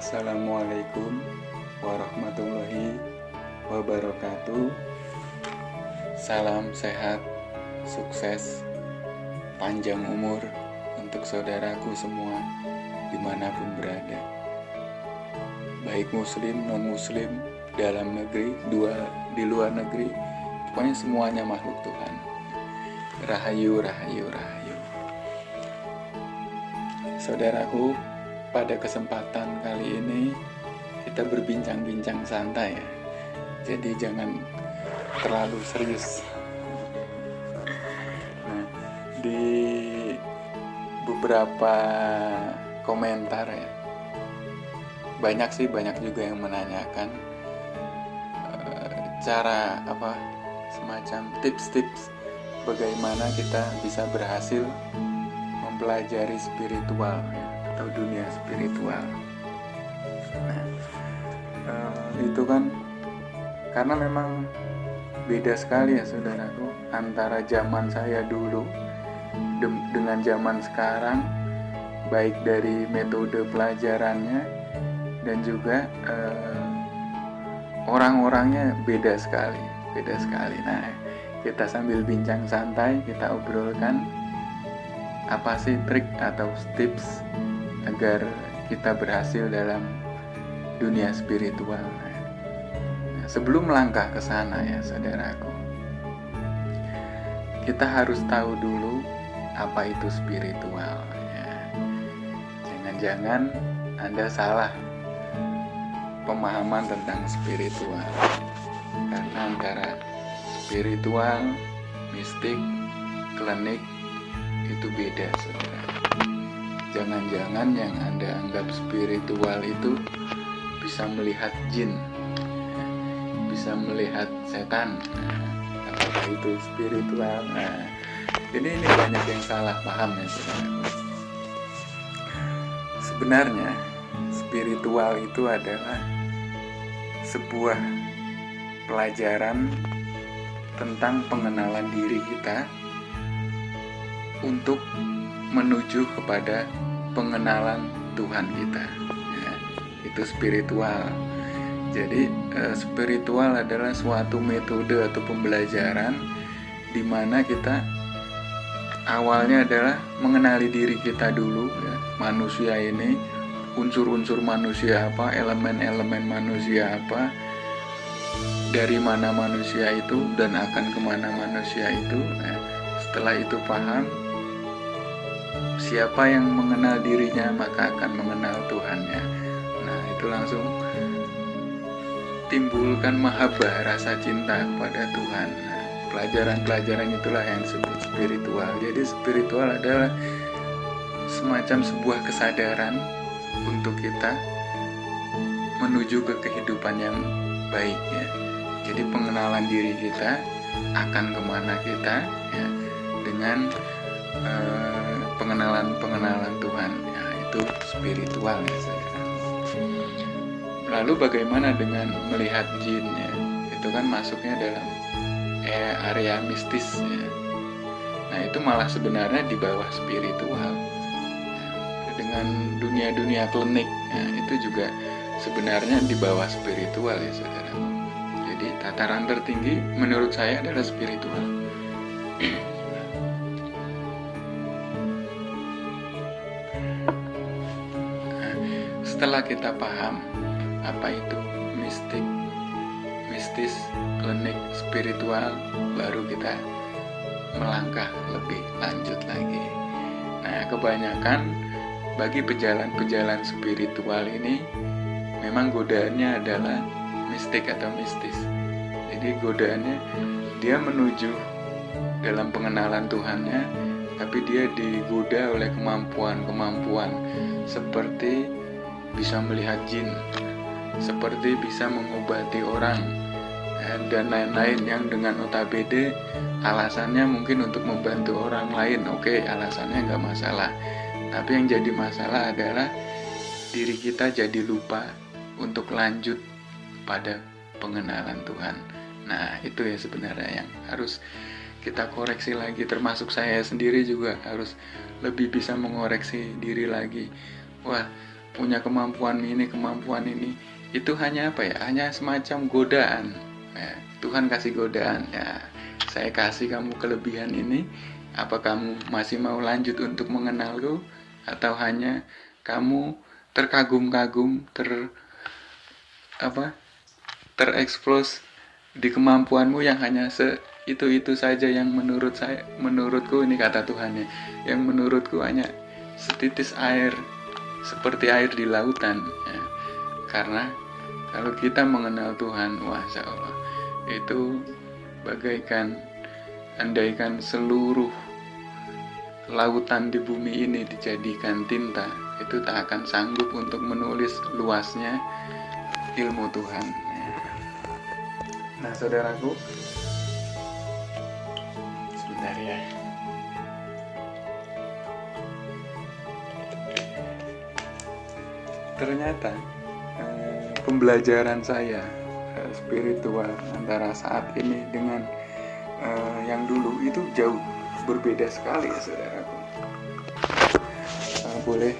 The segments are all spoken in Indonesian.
Assalamualaikum warahmatullahi wabarakatuh. Salam sehat, sukses, panjang umur untuk saudaraku semua dimanapun berada, baik muslim, non muslim, dalam negeri, di luar negeri, pokoknya semuanya makhluk Tuhan. Rahayu, rahayu, rahayu. Saudaraku, pada kesempatan kali ini kita berbincang-bincang santai ya. Jadi jangan terlalu serius. Nah, di beberapa komentar ya, banyak juga yang menanyakan cara semacam tips-tips bagaimana kita bisa berhasil mempelajari spiritual ya, atau dunia spiritual. Nah, itu kan karena memang beda sekali ya saudaraku antara zaman saya dulu dengan zaman sekarang, baik dari metode pelajarannya dan juga orang-orangnya beda sekali. Nah, kita sambil bincang santai, kita obrolkan apa sih trik atau tips agar kita berhasil dalam dunia spiritual. Nah, sebelum melangkah ke sana ya saudaraku, kita harus tahu dulu apa itu spiritual ya. Jangan-jangan Anda salah pemahaman tentang spiritual, karena antara spiritual, mistik, klinik itu beda saudara. Jangan-jangan yang Anda anggap spiritual itu bisa melihat jin, bisa melihat setan. Apakah itu spiritual? Nah, ini banyak yang salah paham ya saudara. Sebenarnya spiritual itu adalah sebuah pelajaran tentang pengenalan diri kita untuk menuju kepada pengenalan Tuhan kita ya, itu spiritual. Jadi spiritual adalah suatu metode atau pembelajaran di mana kita awalnya adalah mengenali diri kita dulu ya, manusia ini, unsur-unsur manusia apa, elemen-elemen manusia apa, dari mana manusia itu dan akan kemana manusia itu. Setelah itu paham siapa yang mengenal dirinya maka akan mengenal Tuhannya. Nah, itu langsung timbulkan mahabbah, rasa cinta kepada Tuhan. Nah, pelajaran-pelajaran itulah yang disebut spiritual. Jadi spiritual adalah semacam sebuah kesadaran untuk kita menuju ke kehidupan yang baik ya. Jadi pengenalan diri kita akan kemana kita ya, dengan pengenalan Tuhan ya, itu spiritual ya saudara. Lalu bagaimana dengan melihat jin ya? Itu kan masuknya dalam area mistis ya. Nah, itu malah sebenarnya di bawah spiritual ya. Dengan dunia klinik ya, itu juga sebenarnya di bawah spiritual ya saudara. Jadi tataran tertinggi menurut saya adalah spiritual. Setelah kita paham apa itu mistis, klinik, spiritual, baru kita melangkah lebih lanjut lagi. Nah, kebanyakan bagi pejalan-pejalan spiritual ini memang godaannya adalah mistik atau mistis. Jadi godaannya dia menuju dalam pengenalan Tuhannya tapi dia digoda oleh kemampuan-kemampuan seperti bisa melihat jin, seperti bisa mengobati orang, dan lain-lain yang dengan notabene alasannya mungkin untuk membantu orang lain. Oke, alasannya nggak masalah, tapi yang jadi masalah adalah diri kita jadi lupa untuk lanjut pada pengenalan Tuhan. Nah, itu ya sebenarnya yang harus kita koreksi lagi, termasuk saya sendiri juga harus lebih bisa mengoreksi diri lagi. Wah, punya kemampuan ini, itu hanya apa ya? Hanya semacam godaan. Ya, Tuhan kasih godaan. Ya, saya kasih kamu kelebihan ini. Apa kamu masih mau lanjut untuk mengenalku, atau hanya kamu terkagum-kagum, tereksplos di kemampuanmu yang hanya itu saja yang menurutku ini kata Tuhan ya, yang menurutku hanya setitis air, seperti air di lautan ya. Karena kalau kita mengenal Tuhan, wah insya Allah itu bagaikan andaikan seluruh lautan di bumi ini dijadikan tinta, itu tak akan sanggup untuk menulis luasnya ilmu Tuhan ya. Nah saudaraku, sebentar ya. Ternyata pembelajaran saya spiritual antara saat ini dengan yang dulu itu jauh berbeda sekali ya saudaraku. Boleh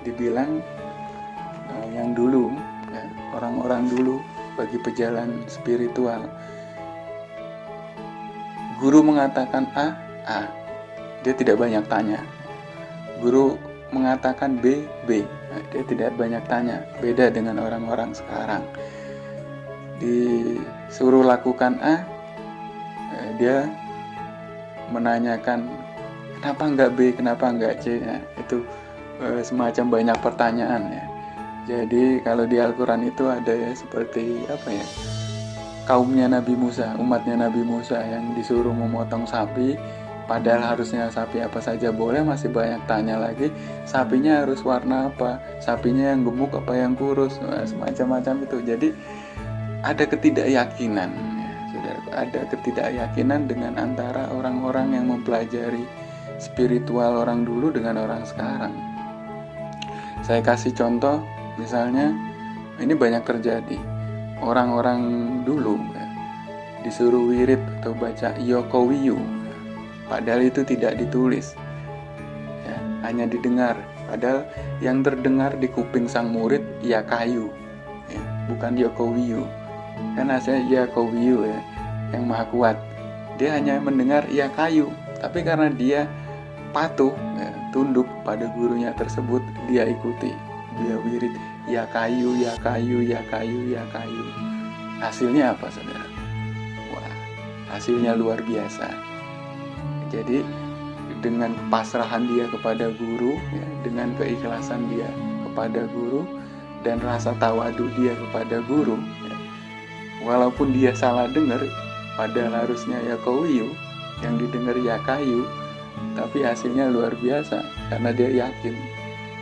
dibilang yang dulu ya, orang-orang dulu bagi pejalan spiritual, guru mengatakan A, dia tidak banyak tanya. Guru mengatakan B, dia tidak banyak tanya. Beda dengan orang-orang sekarang. Disuruh lakukan A, dia menanyakan kenapa enggak B, kenapa enggak C. Nah, itu semacam banyak pertanyaan ya. Jadi kalau di Al-Quran itu ada ya seperti kaumnya Nabi Musa, umatnya Nabi Musa yang disuruh memotong sapi, padahal harusnya sapi apa saja boleh, masih banyak tanya lagi, sapinya harus warna apa, sapinya yang gemuk apa yang kurus, semacam-macam itu. Jadi ada ketidakyakinan ya, saudara, ada ketidakyakinan dengan antara orang-orang yang mempelajari spiritual orang dulu dengan orang sekarang. Saya kasih contoh, misalnya ini banyak terjadi. Orang-orang dulu ya, disuruh wirid atau baca Yokowiyu, padahal itu tidak ditulis ya, hanya didengar. Padahal yang terdengar di kuping sang murid ya kayu ya, bukan Yokowiyu. Kan aslinya Yokowiyu ya, yang maha kuat. Dia hanya mendengar ya kayu, tapi karena dia patuh ya, tunduk pada gurunya tersebut, dia ikuti, dia wirid ya kayu, ya kayu, ya kayu, ya kayu. Hasilnya apa saudara? Wah, hasilnya luar biasa. Jadi dengan pasrahan dia kepada guru ya, dengan keikhlasan dia kepada guru dan rasa tawadu dia kepada guru ya, walaupun dia salah dengar, padahal harusnya ya kayu, yang didengar ya kayu, tapi hasilnya luar biasa karena dia yakin.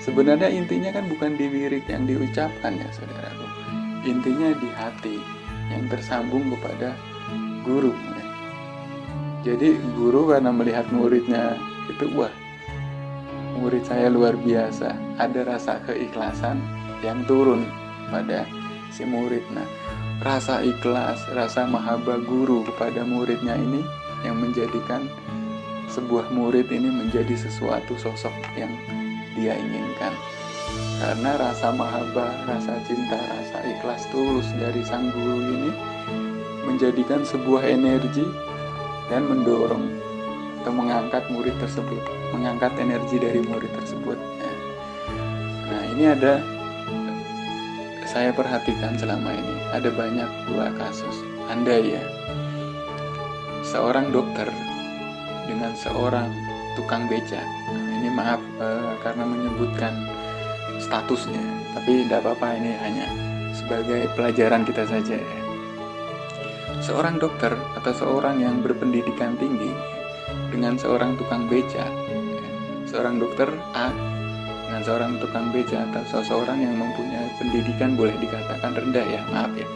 Sebenarnya intinya kan bukan di wirid yang diucapkan ya saudaraku, intinya di hati yang tersambung kepada guru ya. Jadi guru karena melihat muridnya itu, wah murid saya luar biasa, ada rasa keikhlasan yang turun pada si murid. Nah, rasa ikhlas, rasa mahabbah guru kepada muridnya ini yang menjadikan sebuah murid ini menjadi sesuatu sosok yang dia inginkan. Karena rasa mahabbah, rasa cinta, rasa ikhlas tulus dari sang guru ini menjadikan sebuah energi dan mendorong atau mengangkat murid tersebut, mengangkat energi dari murid tersebut. Nah, ini ada, saya perhatikan selama ini ada banyak dua kasus. Andai ya seorang dokter dengan seorang tukang beca, ini maaf karena menyebutkan statusnya, tapi tidak apa-apa, ini hanya sebagai pelajaran kita saja ya. Seorang dokter atau seorang yang berpendidikan tinggi dengan seorang tukang beca, seorang dokter A dengan seorang tukang beca atau seseorang yang mempunyai pendidikan boleh dikatakan rendah ya, maaf ya,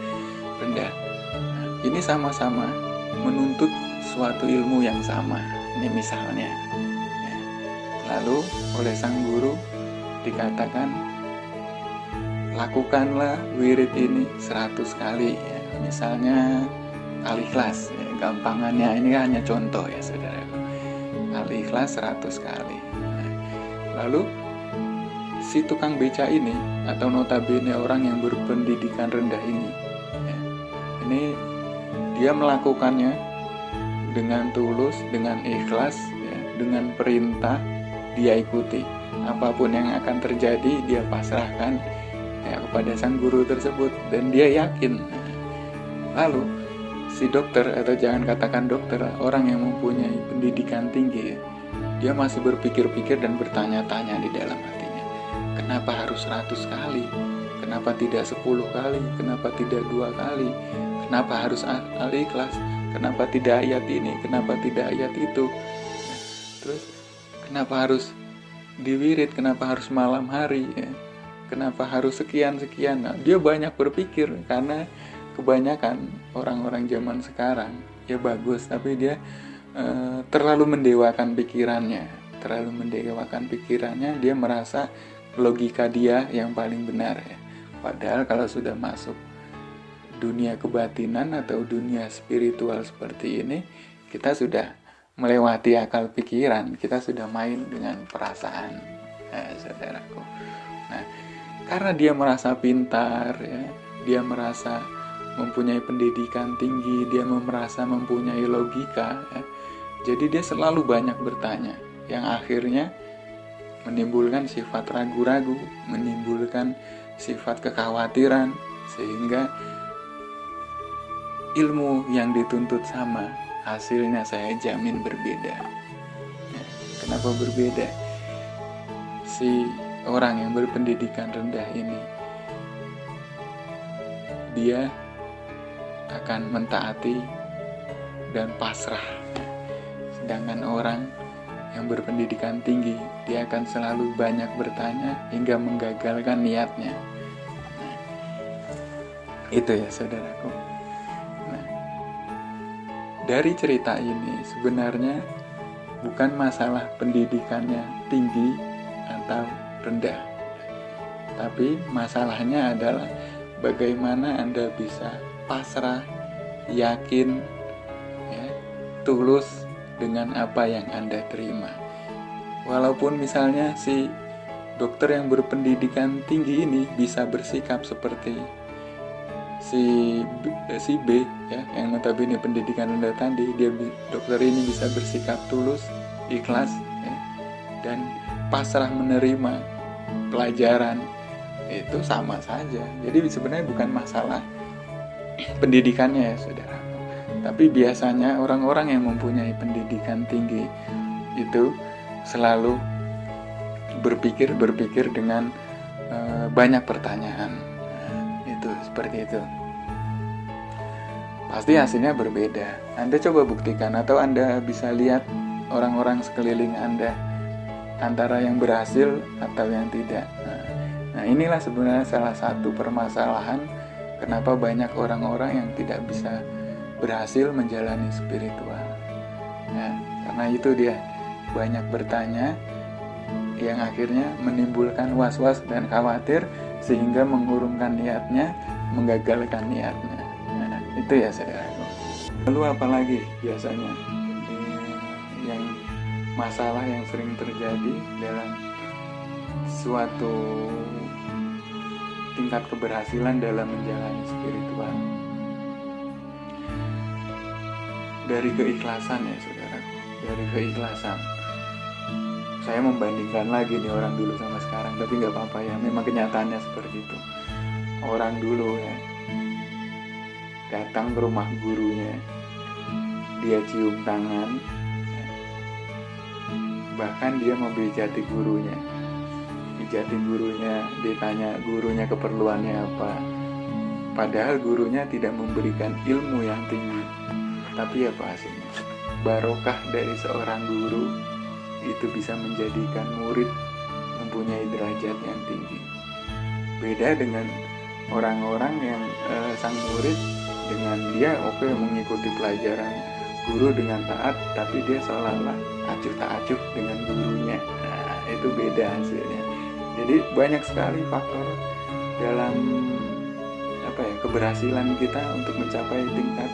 rendah. Nah, ini sama-sama menuntut suatu ilmu yang sama. Ini misalnya, ya. Lalu oleh sang guru dikatakan lakukanlah wirid ini 100 kali ya. Misalnya Al-Ikhlas ya, gampangannya ini hanya contoh ya saudara. Al-Ikhlas 100 kali. Nah, lalu si tukang beca ini atau notabene orang yang berpendidikan rendah ini ya, ini dia melakukannya dengan tulus, dengan ikhlas ya, dengan perintah dia ikuti. Apapun yang akan terjadi dia pasrahkan ya, kepada sang guru tersebut dan dia yakin. Lalu si dokter, atau jangan katakan dokter, orang yang mempunyai pendidikan tinggi, dia masih berpikir-pikir dan bertanya-tanya di dalam hatinya. Kenapa harus 100 kali? Kenapa tidak 10 kali? Kenapa tidak 2 kali? Kenapa harus Al-Ikhlas? Kenapa tidak ayat ini? Kenapa tidak ayat itu? Terus kenapa harus diwirid? Kenapa harus malam hari? Ya? Kenapa harus sekian-sekian? Nah, dia banyak berpikir karena kebanyakan orang-orang zaman sekarang ya bagus, tapi dia terlalu mendewakan pikirannya. Dia merasa logika dia yang paling benar ya. Padahal kalau sudah masuk dunia kebatinan atau dunia spiritual seperti ini, kita sudah melewati akal pikiran, kita sudah main dengan perasaan saudaraku. Nah, karena dia merasa pintar ya, dia merasa mempunyai pendidikan tinggi, dia merasa mempunyai logika ya. Jadi dia selalu banyak bertanya, yang akhirnya menimbulkan sifat ragu-ragu, menimbulkan sifat kekhawatiran, sehingga ilmu yang dituntut sama, hasilnya saya jamin berbeda ya. Kenapa berbeda? Si orang yang berpendidikan rendah ini, dia akan mentaati dan pasrah. Sedangkan orang yang berpendidikan tinggi, dia akan selalu banyak bertanya hingga menggagalkan niatnya. Nah, itu ya saudaraku. Nah, dari cerita ini sebenarnya bukan masalah pendidikannya tinggi atau rendah, tapi masalahnya adalah bagaimana Anda bisa pasrah, yakin, ya, tulus dengan apa yang Anda terima. Walaupun misalnya si dokter yang berpendidikan tinggi ini bisa bersikap seperti si B ya, yang notabene pendidikan rendah tadi, dokter ini bisa bersikap tulus, ikhlas ya, dan pasrah menerima pelajaran, itu sama saja. Jadi sebenarnya bukan masalah pendidikannya ya saudara, tapi biasanya orang-orang yang mempunyai pendidikan tinggi itu selalu berpikir dengan banyak pertanyaan. Itu seperti itu. Pasti hasilnya berbeda. Anda coba buktikan, atau Anda bisa lihat orang-orang sekeliling Anda, antara yang berhasil atau yang tidak. Nah, inilah sebenarnya salah satu permasalahan kenapa banyak orang-orang yang tidak bisa berhasil menjalani spiritual. Nah, karena itu dia banyak bertanya yang akhirnya menimbulkan was-was dan khawatir, sehingga mengurungkan niatnya, menggagalkan niatnya. Nah, itu ya saudaraku. Lalu apalagi biasanya yang masalah yang sering terjadi dalam suatu tingkat keberhasilan dalam menjalani spiritual? Dari keikhlasan ya saudaraku, dari keikhlasan. Saya membandingkan lagi nih orang dulu sama sekarang, tapi nggak apa-apa ya, memang kenyataannya seperti itu. Orang dulu ya datang ke rumah gurunya, dia cium tangan, bahkan dia membeli jati gurunya. Jati gurunya, ditanya gurunya keperluannya apa, padahal gurunya tidak memberikan ilmu yang tinggi. Tapi apa hasilnya? Barokah dari seorang guru itu bisa menjadikan murid mempunyai derajat yang tinggi. Beda dengan orang-orang yang sang murid dengan dia mengikuti pelajaran guru dengan taat, tapi dia seolah-olah acuh tak acuh dengan gurunya. Nah, itu beda hasilnya. Jadi banyak sekali faktor dalam keberhasilan kita untuk mencapai tingkat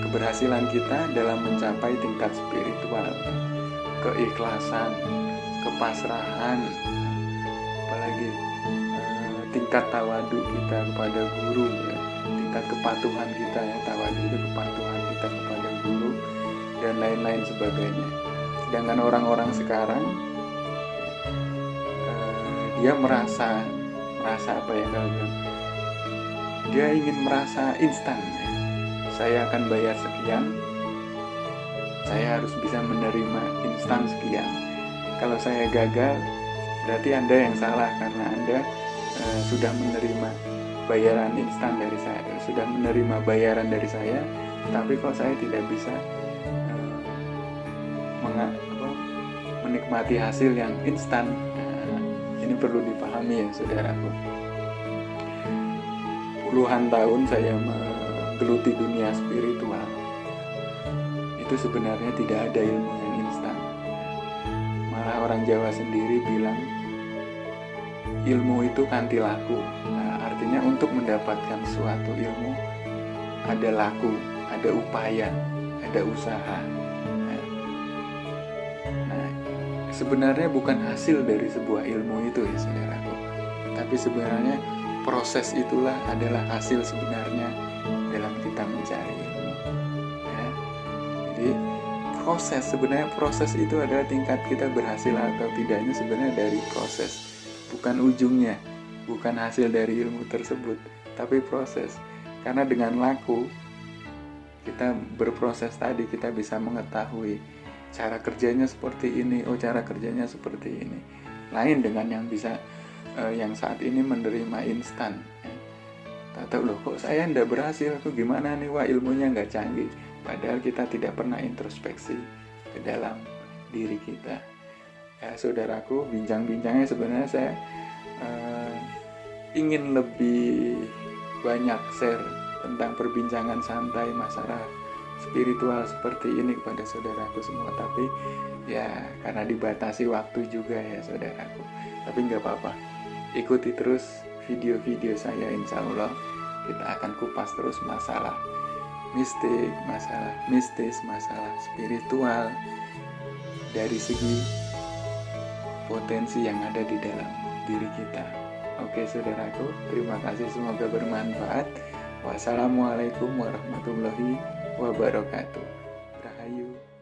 keberhasilan kita dalam mencapai tingkat spiritual, keikhlasan, kepasrahan, apalagi tingkat tawadu kita kepada guru, ya. Tingkat kepatuhan kita, ya, tawadu itu kepatuhan kita kepada guru dan lain-lain sebagainya. Sedangkan orang-orang sekarang dia merasa dia ingin merasa instan, ya. Saya akan bayar sekian, saya harus bisa menerima instan sekian. Kalau saya gagal, berarti Anda yang salah karena Anda sudah menerima bayaran instan dari saya, sudah menerima bayaran dari saya, tapi kok saya tidak bisa menikmati hasil yang instan. Ini perlu dipahami, ya saudaraku. Puluhan tahun saya menggeluti dunia spiritual, itu sebenarnya tidak ada ilmu yang instan. Malah orang Jawa sendiri bilang ilmu itu kanthi laku. Nah, artinya untuk mendapatkan suatu ilmu ada laku, ada upaya, ada usaha. Nah, sebenarnya bukan hasil dari sebuah ilmu itu, ya saudaraku, tapi sebenarnya proses itulah adalah hasil sebenarnya dalam kita mencari ilmu. Ya. Jadi proses itu adalah tingkat kita berhasil atau tidaknya sebenarnya dari proses, bukan ujungnya, bukan hasil dari ilmu tersebut, tapi proses. Karena dengan laku kita berproses tadi, kita bisa mengetahui cara kerjanya seperti ini, cara kerjanya seperti ini. Lain dengan yang bisa yang saat ini menerima instan. Tahu loh, kok saya ndak berhasil, aku gimana nih, wah ilmunya nggak canggih. Padahal kita tidak pernah introspeksi ke dalam diri kita. Ya saudaraku, bincang-bincangnya sebenarnya saya ingin lebih banyak share tentang perbincangan santai masalah spiritual seperti ini kepada saudaraku semua, tapi ya karena dibatasi waktu juga, ya saudaraku. Tapi nggak apa-apa, ikuti terus video-video saya, insya Allah kita akan kupas terus masalah mistik, masalah mistis, masalah spiritual dari segi potensi yang ada di dalam diri kita. Oke saudaraku, terima kasih, semoga bermanfaat. Wassalamualaikum warahmatullahi wabarakatuh. Rahayu.